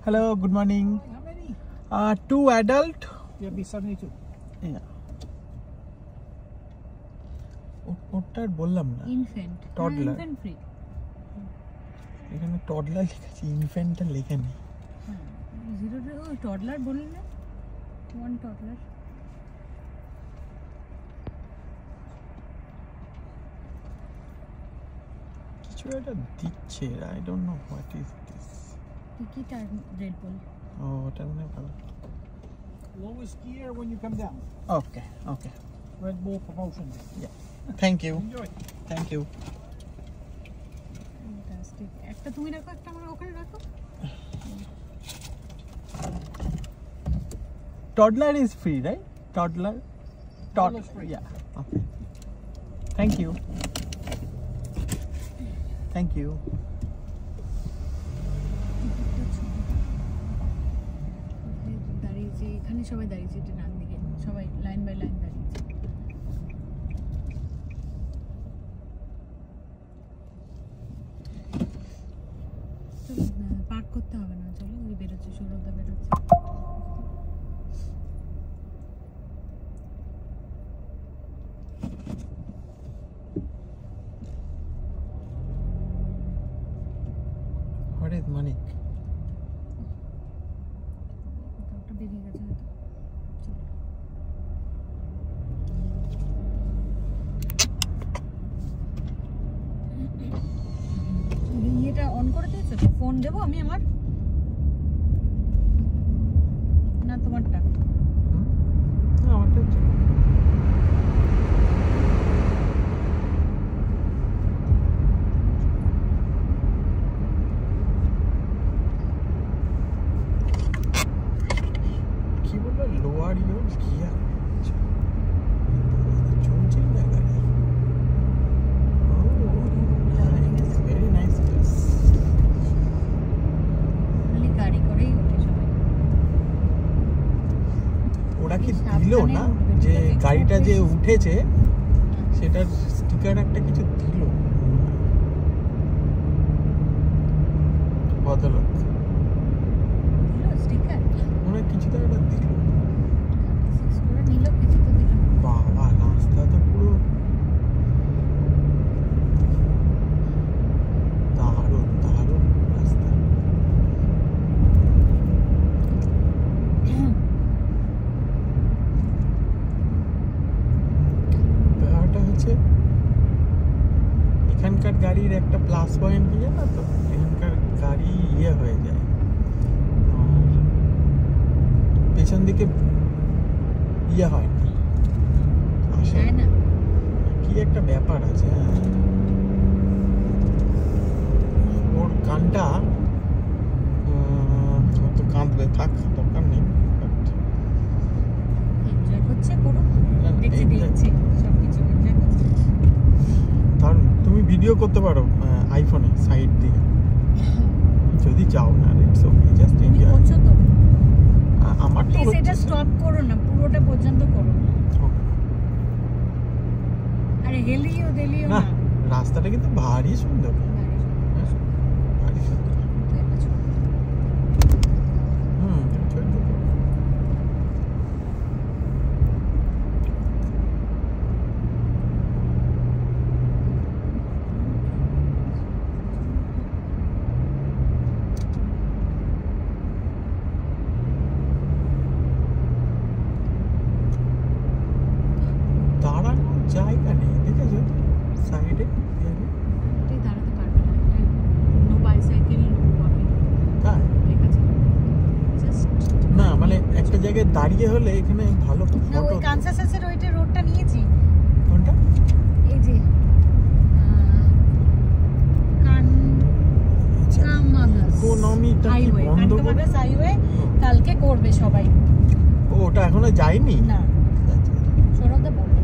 Hello, good morning. How many? 2 adult. Yeah, be 72. Yeah. ওটা বললাম না। Infant Toddler. Infant free. এখানে toddler লেখা আছে, ইনফ্যান্টটা লেখা নেই। জিরো ও টডলার বললি না? 1 টডলার। কিছু একটা দিচ্ছে, I don't know what is this. Ticket আর রেড বল। ও ওটা মনে হয় ভালো। Lowest gear when you come down. Okay, okay. Red Bull propulsion. Yeah. Thank you. Enjoy. Thank you. Fantastic. একটা তুমি রাখো, একটা আমার ওখানে রাখো। Toddler is free, right? Toddler. Toddler's free. Yeah. Okay. Thank you. Thank you. দাঁড়িয়েছে এখানে, সবাই দাঁড়িয়েছে, এটা ডান দিকে সবাই লাইন বাই লাইন দাঁড়িয়েছে। পার্ক করতে হবে না, চলো ওই বেরোচ্ছে, সৌরভদা বেরোচ্ছে। What is Manik? কোথাওটা বেরিয়ে গেছে হয়তো। চলো। ইয়েটা অন করে দিয়েছো তো? ফোন দেবো আমি আমার, না তোমারটা? No, আমারটা হচ্ছে। কি বললো? Lower your gear. চলছে না গাড়ি। Oh, nice. Very nice. Yes. খালি গাড়ি করেই ওঠে সবাই। ওরা কি সাবধানে দিল না উঠবে, যে ঠিক আছে? গাড়িটা যে উঠেছে সেটার স্টিকার একটা কিছু দিল ভদ্রলোক, দিল স্টিকার, মনে হয় কিছু তো একটা দিল। সিক্স করে নিল, কিছু তো দিল। বাবা, রাস্তা তো পুরো দারুণ দারুণ রাস্তা। ব্যাপারটা হচ্ছে এখানকার গাড়ির একটা প্লাস পয়েন্ট কি জানো তো, এখানকার গাড়ি ইয়ে হয়ে যায়, পেছন দিকে ইয়ে হয় না, আসে যায় না। কি একটা ব্যাপার আছে। হ্যাঁ, ওর কানটা ও তো কাঁদবে, থাক, দরকার নেই। এনজয় করছে, করুক। না, না, দেখছি এইটা- দেখছি সবকিছু এনজয় করছে। দারুণ। তুমি ভিডিও করতে পারো আইফোনে সাইড দিয়ে যদি চাও, না ইটস ওকে, জাস্ট তুমি এনজয়। করছো তো? আমার তো প্লিজ এটা হচ্ছে। স্টপ করো না, পুরোটা পর্যন্ত করো। আরে হেলিও দিলিও না, না। রাস্তাটা কিন্তু ভারী সুন্দর, ভারী সুন্দর। ছোট ছোট। দাঁড়ানোর জায়গা নেই, দেখেছো সাইডে? এটাই দাঁড়াতে পারবে না, নো বাইসাইকেল, নো ওয়াকিং তাই লেখা আছে। জাস্ট না, মানে একটা জায়গায় দাঁড়িয়ে হলে এখানে ভালো না, ফটো। ওই কানসাসের ওইটা রোডটা নিয়েছি। কোনটা? এই যে কানমাগাস ইকোনমিটা কি হাইওয়ে, বন্ধ করে? কানমাগাস হাইওয়ে কালকে করবে সবাই। ও, ওটা এখনো যায়নি? না, আচ্ছা, সৌরভদা বললো।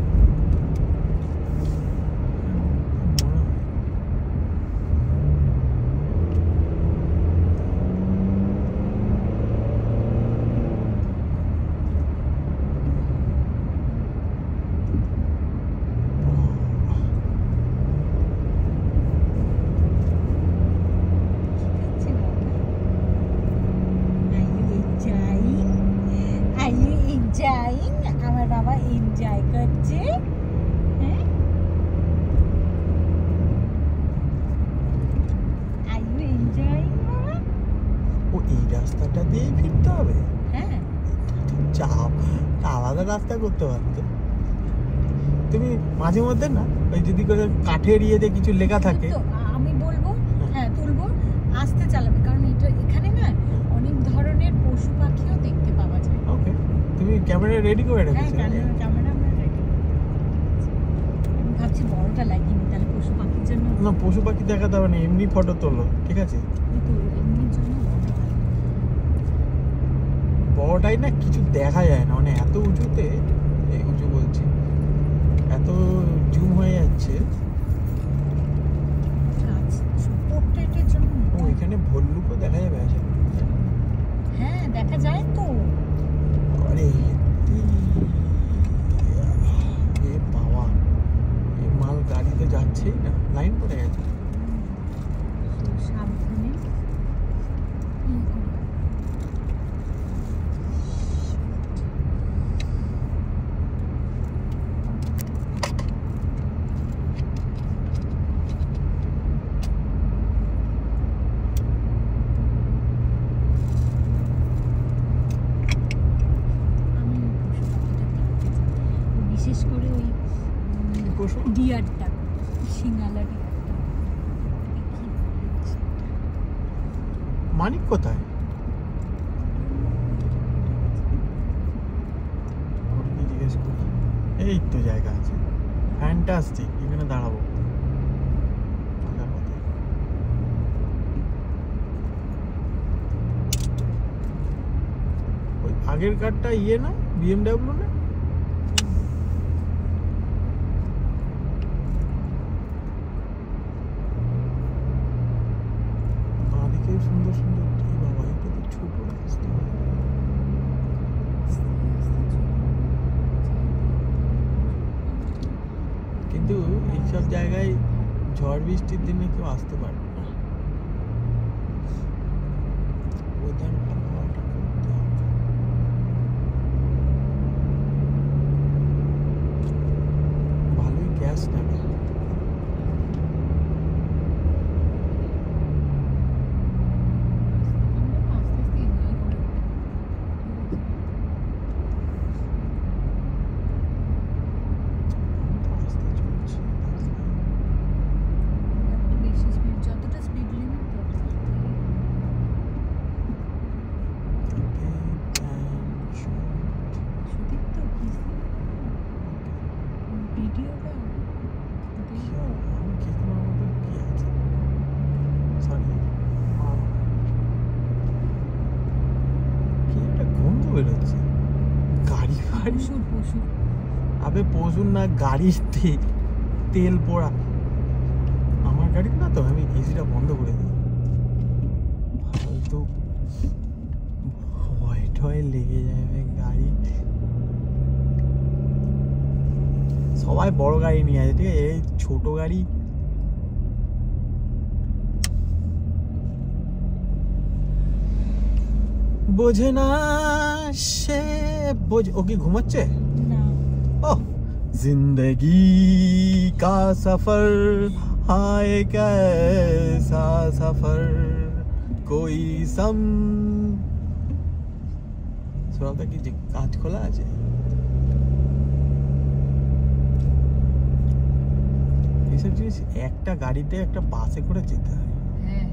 এনজয় করছে। হ্যাঁ, আর ইউ এনজয়িং মামা? ও এই রাস্তাটা দিয়ে ফিরতে হবে? হ্যাঁ, চাপ, আলাদা রাস্তা করতে পারতে। তুমি মাঝে মধ্যে না ওই যদি করে কাঠের ইয়েতে কিছু লেখা থাকে, তো আমি বলবো হ্যাঁ তুলবো, আস্তে চালাবে, কারণ এটা এখানে না অনেক ধরনের পশু পাখিও দেখতে পাওয়া যায়। ওকে, তুমি ক্যামেরা রেডি করে হ্যাঁ, রেখেছো? ক্যামেরা আমরা রেডি। আমি ভাবছি বড়টা লাগিয়ে নি, তাহলে পশু পাখির জন্য। না, পশু পাখি দেখাতে হবে না, এমনি ফটো তোলো, ঠিক আছে? ওই তো এমনির জন্য বড়টা লাগে। বড়টাই না কিছু দেখা যায় না, মানে এত উঁচুতে, এই উঁচু বলছি, এত জুম হয়ে যাচ্ছে। গাছ পোর্ট্রেটের জন্য। ও এখানে ভল্লুকও দেখা যাবে আছে। হ্যাঁ, দেখা যায় তো। আরে এ বাবা, এ মাল গাড়ি তো যাচ্ছেই না, লাইন পড়ে গেছে। তো সাবধানে আমি পশু পাখিটা দেখতে চাই। বিশেষ করে ওই পশু ডিয়ারটা, সিঙ্গালা ডিয়ারটা। কি বলে সেটা? মানিক কোথায়? ওকে জিজ্ঞেস করি। এই তো জায়গা আছে, ফ্যান্টাস্টিক, এখানে দাঁড়াবো। থাকার কথা। ওই আগের কারটা ইয়ে না, BMW না? বাঁদিকে সুন্দর সুন্দর, কি বাবা, এটা তো ছোট রাস্তা। কিন্তু এইসব জায়গায় ঝড় বৃষ্টির দিনে কেউ আসতে পারবে না। ওয়েদার ভালো হওয়াটা করতে হবে। ভালোই গ্যাস নেবে। আস্তে চলছি, বেশি স্পিড, যতটা স্পিড লিমিট সুদীপ তো ভিডিওটা আমি কি তোমার মতো কি আছে? সরি, কি একটা গন্ধ বেরোচ্ছে, গাড়ি গাড়ি। পশুর আবে পশুর না, গাড়ির তেল পোড়া। আমার গাড়ির না তো, আমি এসিটা বন্ধ করে দিই, ফালতু ভয় টয় লেগে যাবে গাড়ি। সবাই বড় গাড়ি নিয়ে আছে, ঠিক আছে? এই ছোট গাড়ি বোঝে না সে, বোঝে। ও কি ঘুমাচ্ছে? না, ओ जिंदगी का सफर, हाय कैसा सफर, कोई सम শোনাটা কি যে কাজ খোলা আছে? এইসব জিনিস একটা গাড়িতে একটা বাসে করে যেতে হয়। হ্যাঁ,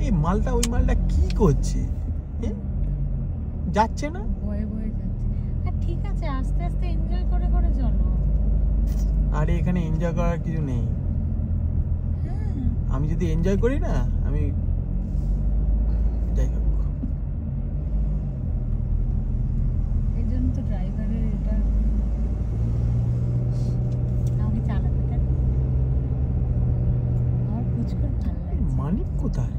এই মালটা, ওই মালটা কি করছে? যাচ্ছে না? বয়ে বয়ে যাচ্ছে। আর ঠিক আছে, আস্তে আস্তে এনজয় করে করে চলো। আরে এখানে এনজয় করার কিছু নেই। হ্যাঁ, আমি যদি এনজয় করি না, আমি যাই হোক। এই জন্য তো ড্রাইভারের এটা আমাকে চালাতে দেন। আমার পুচকুর ভালো লাগছে। মানিক কোথায়?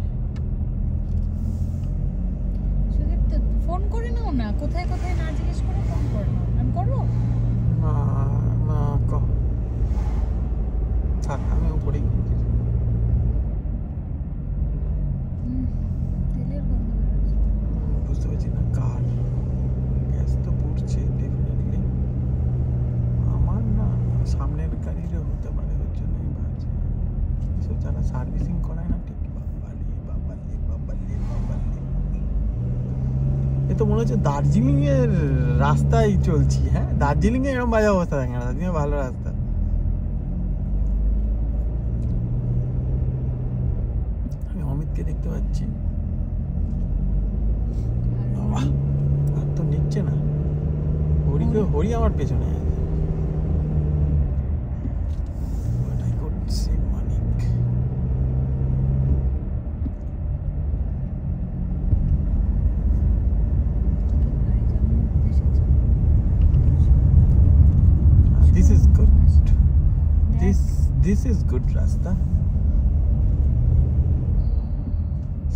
সুদীপ তো ফোন করে নাও না, কোথায় কোথায় না জিজ্ঞেস করে ফোন করে নাও। আমি করবো? না না, থাক, আমি উপরে গিয়েছি। তেলের গন্ধ বেরোচ্ছে। বুঝতে পারছি না কার, গ্যাস তো পড়ছে ডেফিনেটলি। মনে হচ্ছে দার্জিলিং এর রাস্তায় চলছি। হ্যাঁ, দার্জিলিং এ এরকম বাজে অবস্থা থাকে না, দার্জিলিং এ ভালো রাস্তা। আমি অমিতকে দেখতে পাচ্ছি। বাবা, আর তো নিচ্ছে না। হরি আমার পেছনে আছে। But I couldn't see Manik. This is good. This is good rasta.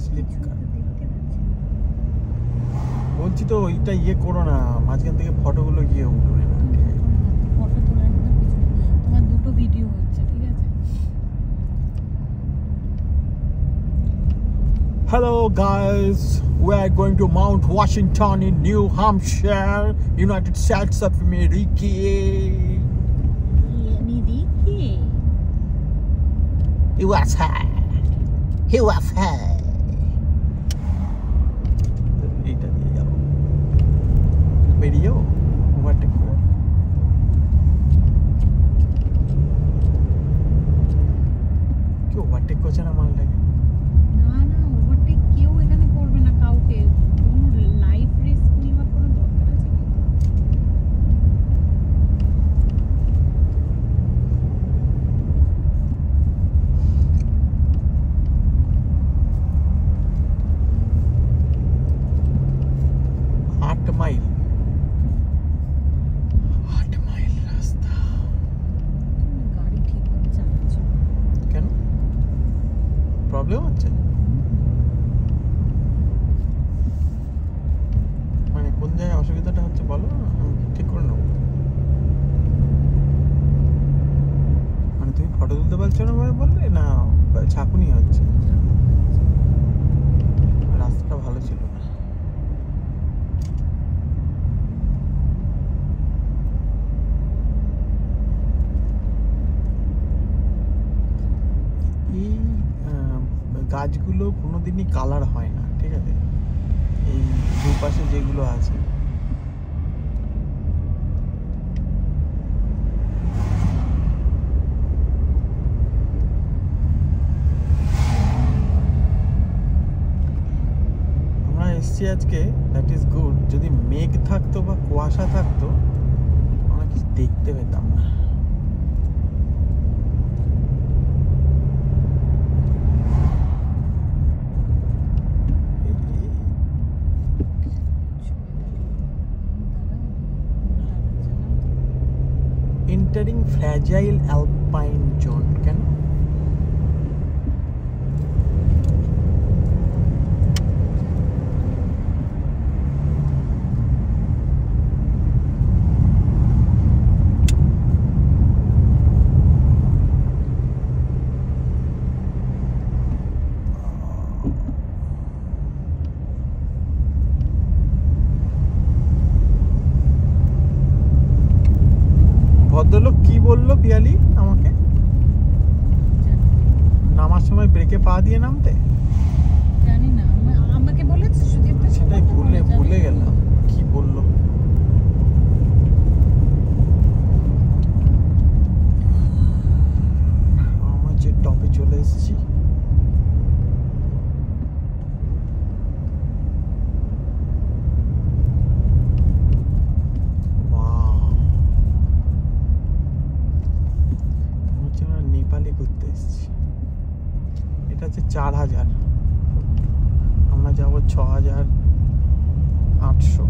Slip car. বলছি তো ওইটা ইয়ে করো না, মাঝখান থেকে ফটোগুলো গিয়ে উঠবে না। ফটো তোলার না কিছু, তোমার দুটো ভিডিও হচ্ছে, ঠিক আছে? Hello guys, we are going to Mount Washington in New Hampshire, United States of America. He was high. এইটা দিয়ে যাবো, বেরিয়েও ওভারটেক করে। কি ওভারটেক করছে না মালটাকে? না না, ওভারটেক কেউ এখানে করবে না কাউকে। কোনো লাইফ রিস্ক নেওয়ার কোনো দরকার আছে কি? আট মাইল রাস্তা। তুমি গাড়ি ঠিকভাবে চালাচ্ছ না। কেন প্রবলেম হচ্ছে? মানে কোন জায়গায় অসুবিধাটা হচ্ছে বলো, আমি ঠিক করে নেবো। মানে তুমি ফটো তুলতে পারছো না বললে না, ছাকুনি হচ্ছে। রাস্তাটা ভালো ছিল না। এই গাছগুলো কোনোদিনই কালার হয় না, ঠিক আছে? এই দুপাশে যেগুলো আছে, আমরা এসছি আজকে, দ্যাট ইজ গুড। যদি মেঘ থাকতো বা কুয়াশা থাকতো আমরা কিছু দেখতে পেতাম না। Entering fragile alpine zone. Can ভদ্রলোক কি বললো পিয়ালি আমাকে? নামার সময় ব্রেকে পা দিয়ে নামতে? জানি না, আমাকে বলেছে সুদীপ্ত। সেটাই ভুলে গেলাম কি বললো। আমার যে টপে চলে এসেছি। নেপালে ঘুরতে এসেছি। এটা হচ্ছে 4000, আমরা যাবো 6800।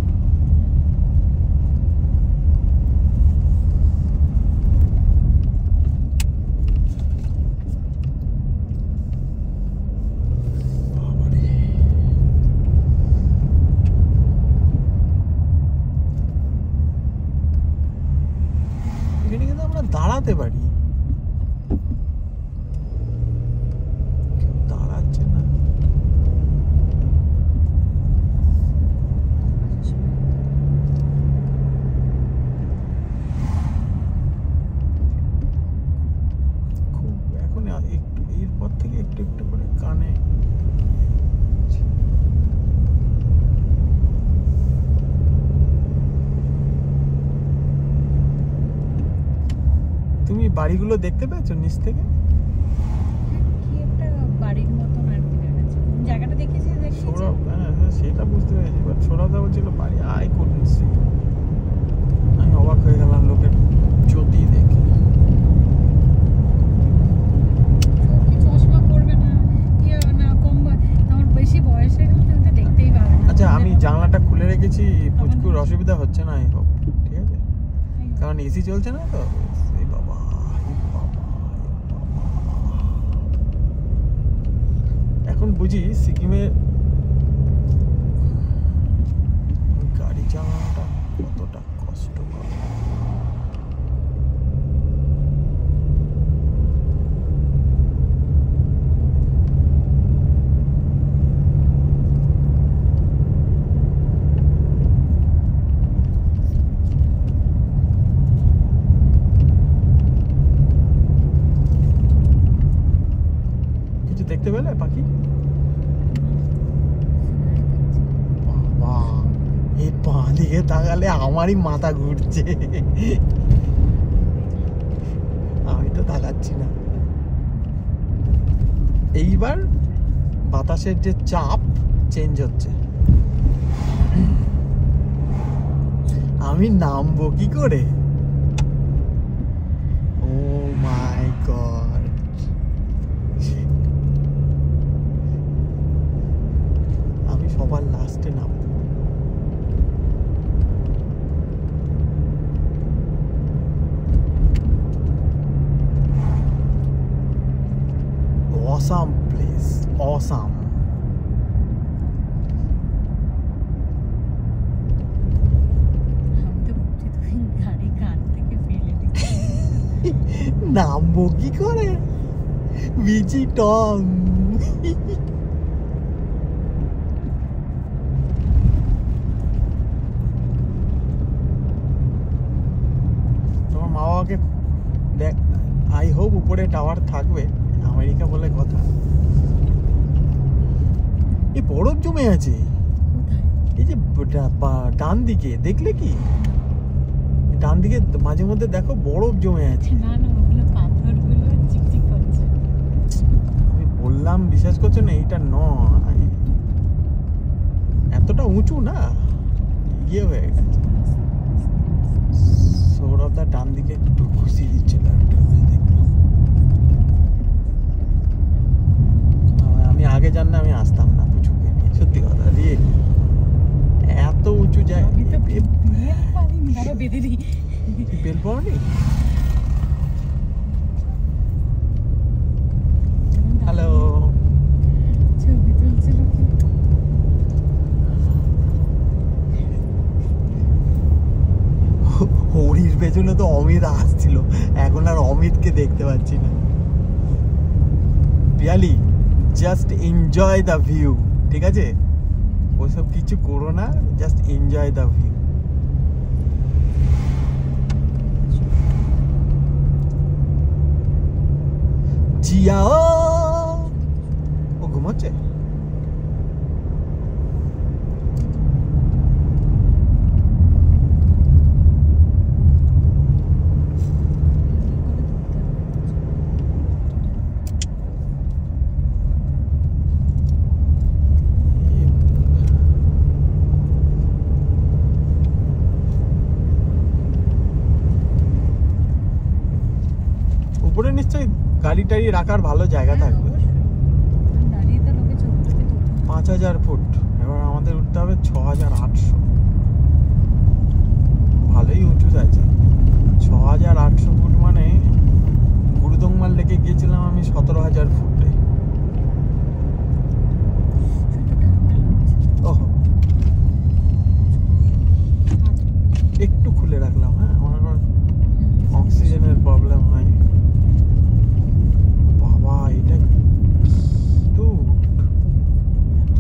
এখানে কিন্তু আমরা দাঁড়াতে পারি। দাঁড়াচ্ছে না। বাড়িগুলো দেখতে পেয়েছো নিচ থেকে? কি একটা বাড়ির মতন আর কি দেখাচ্ছে। কোন জায়গাটা দেখেছিস দেখেছিস? সৌরভ, হ্যাঁ হ্যাঁ সেটা বুঝতে পেরেছি, বাট সৌরভদা বলছিল বাড়ি, আই কুডন্ট সি। আমি অবাক হয়ে গেলাম লোকের জ্যোতি দেখে। চোখে চশমা পরবে না, ইয়ে না কম তোমার বেশি বয়স হয়ে গেলে তুমি তো দেখতেই পাবে না। আচ্ছা আমি জানলাটা খুলে রেখেছি, পুচকুর অসুবিধা হচ্ছে না, আই হোপ, ঠিক আছে? কারণ এসি চলছে না তো। এই বাবা, এই বাবা, এই বাবা। এখন বুঝি সিকিমে গাড়ি চালানোটা কতটা কষ্টকর। কিছু দেখতে পেলে পাখি? বাবা, এই বাঁ দিকে তাকালে আমারই মাথা ঘুরছে, আমি তো তাকাচ্ছি না। এইবার বাতাসের যে চাপ চেঞ্জ হচ্ছে, আমি নামবো কি করে? ও মাই গড, আমি সবার লাস্টে নামবো। Awesome place, awesome. আমি তো ভাবছি তুমি গাড়ি কান থেকে ফেলে দিচ্ছি। নামবো কি করে? বিচি টং। তোমার মা বাবাকে দেখ, আই হোপ উপরে টাওয়ার থাকবে, আমেরিকা বলে কথা। এই বরফ জমে আছে কোথায়? এই যে ডান দিকে, দেখলে কি? ডান দিকে মাঝে মধ্যে দেখো বরফ জমে আছে। না না, ওগুলো পাথরগুলো চিকচিক করছে। আমি বললাম বিশ্বাস করছো না, এইটা নয়, এতটা উঁচু না, ইয়ে হয়ে গেছে। সৌরভ দা ডান দিকে একটু খুশি দিচ্ছিল, আমি আগে জানলে আমি আসতাম না পুচুকে নিয়ে, সত্যি কথা দিয়ে। এত উঁচু যায়, আমি তো বেল পারিনি, দাঁড়া বেঁধে দিই। বেল পাওনি? হ্যালো, ছবি তুলছিল কি? হরির পেছনে তো অমিত আসছিল, এখন আর অমিতকে দেখতে পাচ্ছি না। Piyali, just enjoy the view, ঠিক আছে? ওসব কিছু করো না, just enjoy the view. Jiya ও ঘুমাচ্ছে। উপরে নিশ্চয়ই গাড়ি টাড়ি রাখার ভালো জায়গা থাকবে। দাঁড়িয়ে তো লোকে ছবি টবি তুলছে। 5000 ফুট, এবার আমাদের উঠতে হবে 6800। ভালোই উঁচু আছে। 6800 ফুট মানে গুরুদংমাল লেকে গিয়েছিলাম আমি 17000 ফুটে। ওহো, একটু খুলে রাখলাম, হ্যাঁ, আমার অক্সিজেনের প্রবলেম হয়। বাবা, এটা তো এত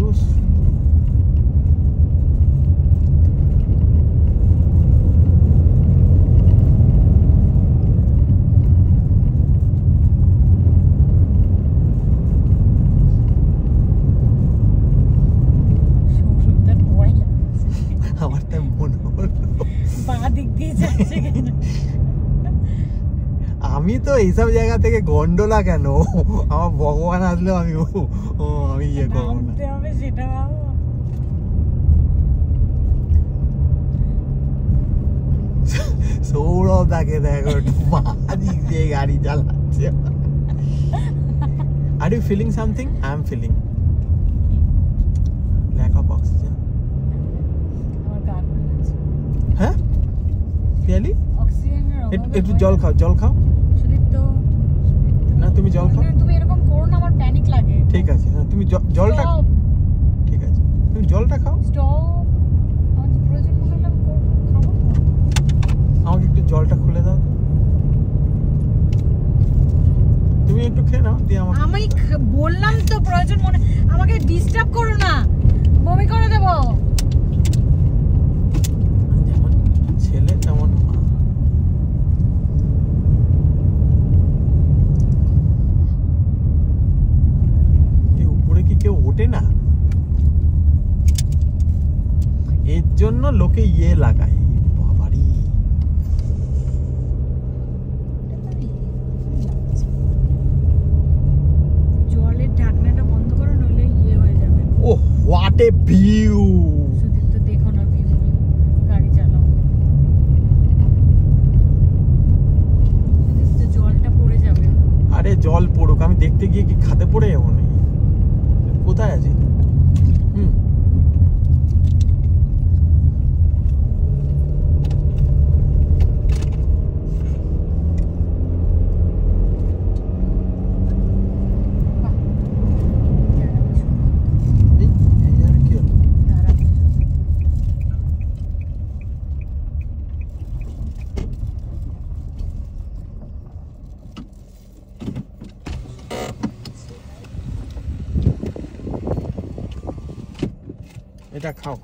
আমার তাই মনে হলো। আমি তো এইসব জায়গা থেকে গন্ডোলা কেন, আমার ভগবান আসলেও আমি আমি ইয়ে করবো না। নামতে হবে সেটা ভাবো। সৌরভ তাকে দেখো বাদিক দিয়ে গাড়ি চালাচ্ছে। Are you feeling something? I am feeling lack of oxygen. আমার গা করে যাচ্ছে। হ্যাঁ রিয়েলি? অক্সিজেনের অভাবে একটু হয় জল না। খাও, জল খাও। সুদীপ্ত, না তুমি জল খাও। না, তুমি এরকম করো না, আমার প্যানিক লাগে। ঠিক আছে, না তুমি জলটা, Stop, ঠিক আছে তুমি জলটা খাও। stop. আমার প্রয়োজন মনে হলে আমি খাবো না। আমাকে একটু জলটা খুলে দাও তো। তুমি একটু খেয়ে নাও দিয়ে আমাকে। আমি বললাম তো প্রয়োজন মনে, আমাকে ডিস্টার্ব করো না, বমি করে দেবো। যেমন ছেলে তেমন মা। এই উপরে কি কেউ ওঠে না? এর জন্য লোকে ইয়ে লাগায়। বাবারি জলের ঢাকনাটা বন্ধ করো, নইলে ইয়ে হয়ে যাবে। ও হোয়াট এ ভিউ। সুদীপ্ত দেখো না ভিউ, গাড়ি চালাও। সুদীপ্ত জলটা পড়ে যাবে। আরে জল পড়ুক, আমি দেখতে গিয়ে কি খাতে পড়ে যাবো নাকি? কোথায় আছি? হুম বাহ, জায়গাটা সুন্দর। এই আর কি হলো? দাঁড়া, সুদীপ্ত। এটা খাও।